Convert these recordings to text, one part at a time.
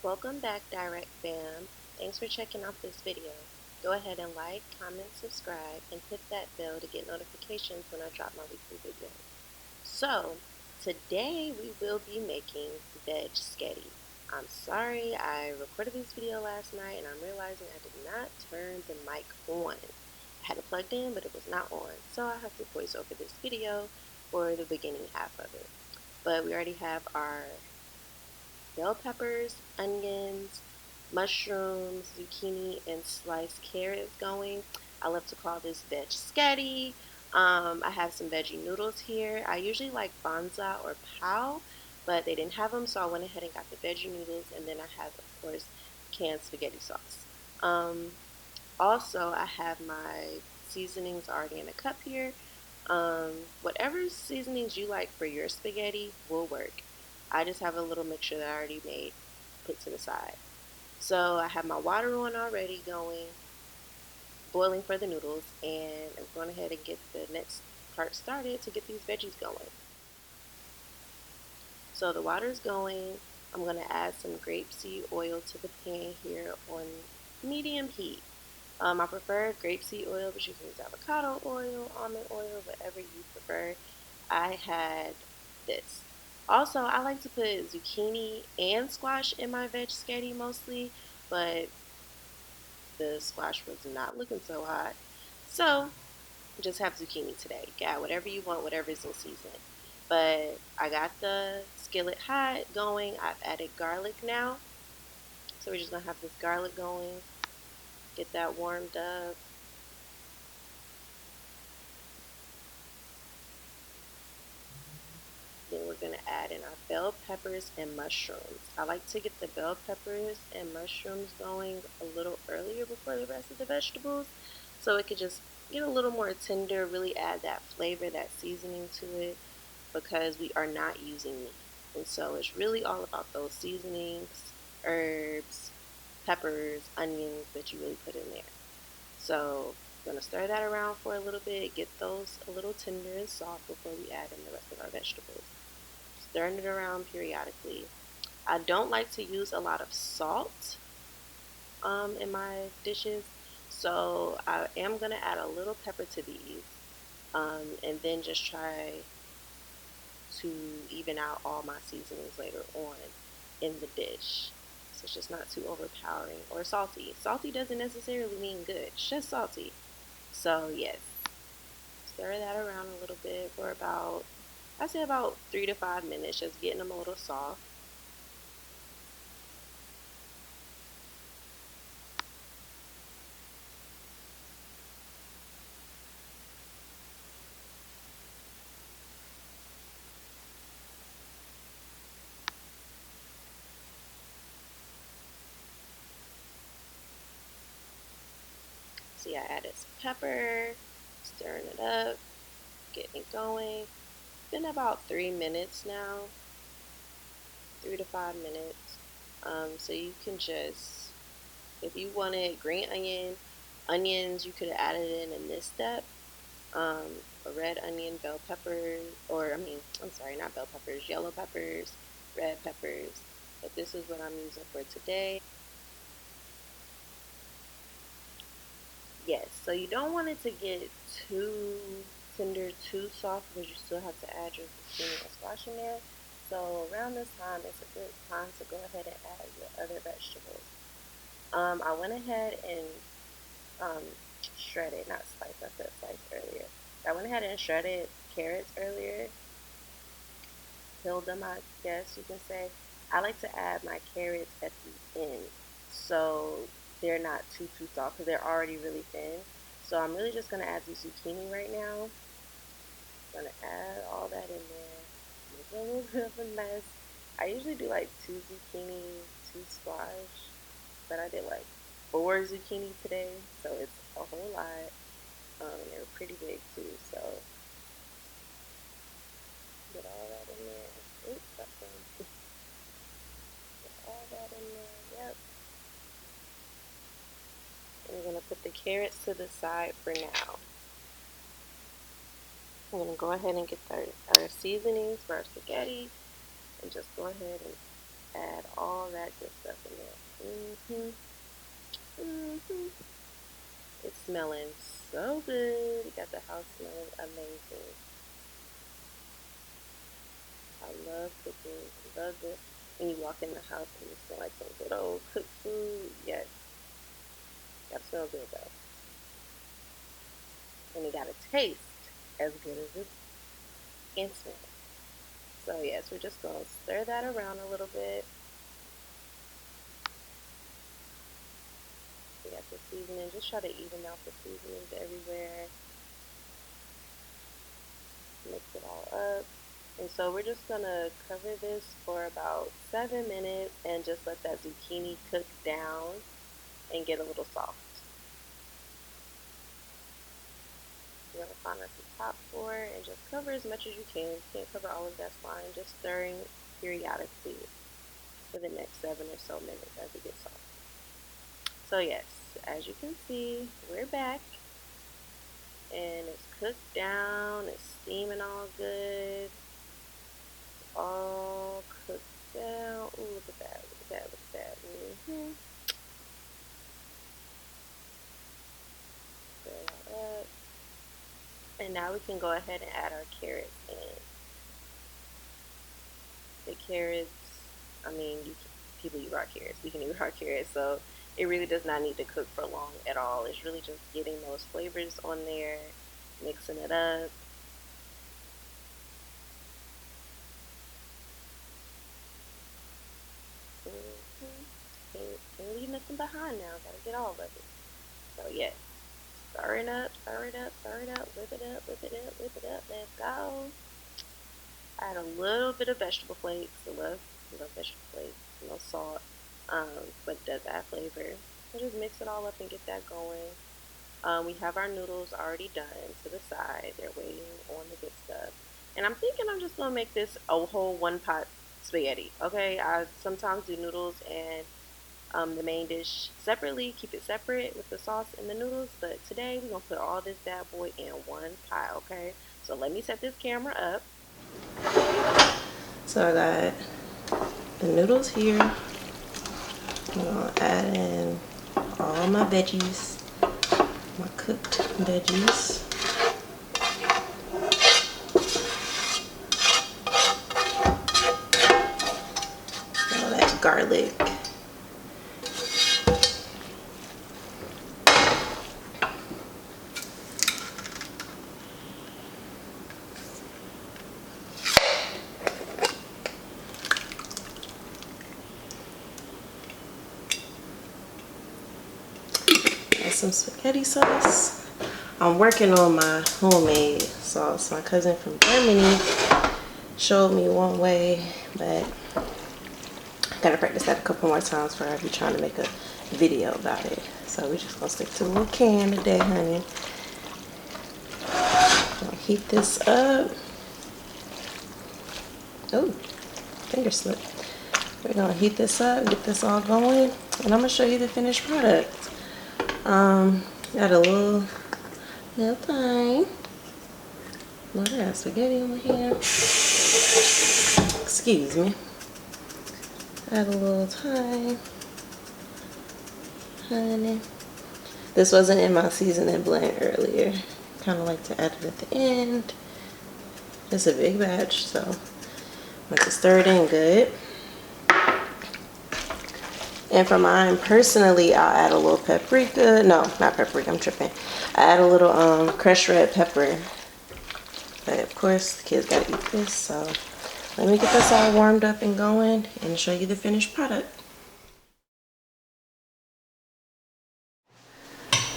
Welcome back, Direct Fam. Thanks for checking out this video. Go ahead and like, comment, subscribe, and hit that bell to get notifications when I drop my weekly video. So, today we will be making Vegsketti. I'm sorry, I recorded this video last night and I'm realizing I did not turn the mic on. I had it plugged in, but it was not on, so I have to voice over this video for the beginning half of it. But we already have our bell peppers, onions, mushrooms, zucchini, and sliced carrots going. I love to call this Vegsketti. I have some veggie noodles here. I usually like Banza or Pow, but they didn't have them, so I went ahead and got the veggie noodles, and then I have, of course, canned spaghetti sauce. Also, I have my seasonings already in a cup here. Whatever seasonings you like for your spaghetti will work. I just have a little mixture that I already made, put to the side. So I have my water on already going, boiling for the noodles, and I'm going ahead and get the next part started to get these veggies going. So the water's going. I'm going to add some grapeseed oil to the pan here on medium heat. I prefer grapeseed oil, but you can use avocado oil, almond oil, whatever you prefer. I had this. Also, I like to put zucchini and squash in my Vegsketti mostly, but the squash was not looking so hot. So, just have zucchini today. You can add whatever you want, whatever's in season. But I got the skillet hot going. I've added garlic now. So we're just going to have this garlic going. Get that warmed up. Then we're going to add in our bell peppers and mushrooms. I like to get the bell peppers and mushrooms going a little earlier before the rest of the vegetables, so it could just get a little more tender, really add that flavor, that seasoning to it, because we are not using meat. And so it's really all about those seasonings, herbs, peppers, onions that you really put in there. So I'm going to stir that around for a little bit, get those a little tender and soft before we add in the rest of our vegetables. Stirring it around periodically. I don't like to use a lot of salt in my dishes, so I am going to add a little pepper to these, and then just try to even out all my seasonings later on in the dish. So it's just not too overpowering or salty. Salty doesn't necessarily mean good, it's just salty. So yes, stir that around a little bit for about, I'd say about 3 to 5 minutes, just getting them a little soft. See, I added some pepper, stirring it up, getting it going. It's been about 3 minutes now, 3 to 5 minutes. So you can just, if you wanted green onions, you could have added it in this step. A red onion, bell peppers, or I'm sorry, not bell peppers, yellow peppers, red peppers. But this is what I'm using for today. Yes, so you don't want it to get too tender, too soft, because you still have to add your zucchini and squash in there. So around this time, it's a good time to go ahead and add your other vegetables. I went ahead and shredded, not sliced, I said sliced earlier. I went ahead and shredded carrots earlier, peeled them, I guess you can say. I like to add my carrots at the end, so they're not too soft, because they're already really thin. So I'm really just going to add the zucchini right now. I'm going to add all that in there. Make a little bit of a mess. I usually do like 2 zucchini, 2 squash, but I did like 4 zucchini today, so it's a whole lot. They were pretty big too, so get all that in there. Oops, that's one. Get all that in there, yep. I'm going to put the carrots to the side for now. I'm going to go ahead and get our seasonings for our spaghetti, and just go ahead and add all that good stuff in there. It's smelling so good. You got the house smelling amazing. I love cooking. I love it when you walk in the house and you smell like some good old cooked food. Yes. Gotta smell good though. And it gotta taste as good as it can smell. So yes, we're just gonna stir that around a little bit. We got the seasoning. Just try to even out the seasonings everywhere. Mix it all up. And so we're just gonna cover this for about 7 minutes and just let that zucchini cook down and get a little soft. You're gonna find us a top for and just cover as much as you can. If you can't cover all of, that's fine. Just stirring periodically for the next 7 or so minutes as it gets soft. So yes, as you can see, we're back and it's cooked down, it's steaming all good, it's all cooked down. Ooh, look at that, look at that, look at that. Stir that up. And now we can go ahead and add our carrots in. The carrots, I mean, people eat raw carrots. We can eat raw carrots, so it really does not need to cook for long at all. It's really just getting those flavors on there, mixing it up. Can't leave nothing behind now. Gotta get all of it. So yes, stir it up, stir it up, stir it up, whip it up, whip it up, whip it up. Let's go. Add a little bit of vegetable flakes. I love vegetable flakes. No salt, but it does add flavor. So just mix it all up and get that going. We have our noodles already done to the side. They're waiting on the good stuff. And I'm thinking I'm just gonna make this a whole one pot spaghetti. Okay, I sometimes do noodles and the main dish separately, keep it separate with the sauce and the noodles, but today we're gonna put all this bad boy in one pot. Okay, so let me set this camera up. So I got the noodles here. I'm gonna add in all my veggies, my cooked veggies. All that garlic. Some spaghetti sauce. I'm working on my homemade sauce. My cousin from Germany showed me one way, but I gotta practice that a couple more times before I be trying to make a video about it. So we're just gonna stick to a little can today, honey. Gonna heat this up. Oh, finger slip. We're gonna heat this up, get this all going, and I'm gonna show you the finished product. Got a little thing. Look at that spaghetti on my hand. Excuse me. Add a little thyme. Honey. This wasn't in my seasoning blend earlier. Kind of like to add it at the end. It's a big batch, so I'm going to stir it in good. And for mine, personally, I'll add a little paprika. No, not paprika, I'm tripping. I add a little crushed red pepper. But of course, the kids gotta eat this, so let me get this all warmed up and going and show you the finished product.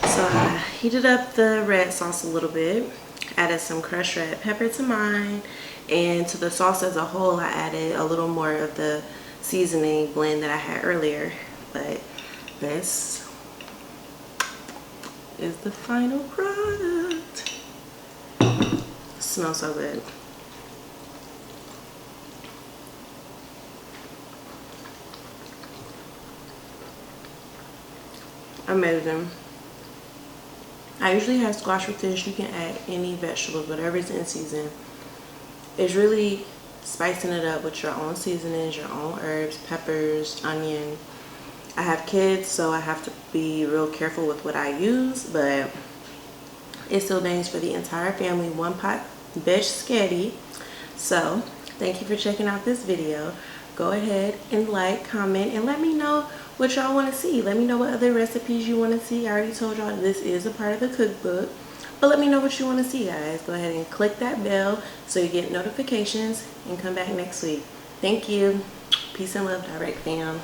So I heated up the red sauce a little bit. Added some crushed red pepper to mine. And to the sauce as a whole, I added a little more of the seasoning blend that I had earlier, but this is the final product. It smells so good. Amazing. I usually have squash with this. You can add any vegetables, whatever's in season. It's really spicing it up with your own seasonings, your own herbs, peppers, onion. I have kids, so I have to be real careful with what I use, but it still bangs for the entire family. One pot Vegsketti. So thank you for checking out this video. Go ahead and like, comment, and let me know what y'all want to see. Let me know what other recipes you want to see. I already told y'all this is a part of the cookbook, but let me know what you want to see, guys. Go ahead and click that bell so you get notifications, and come back next week. Thank you. Peace and love, Direct Fam.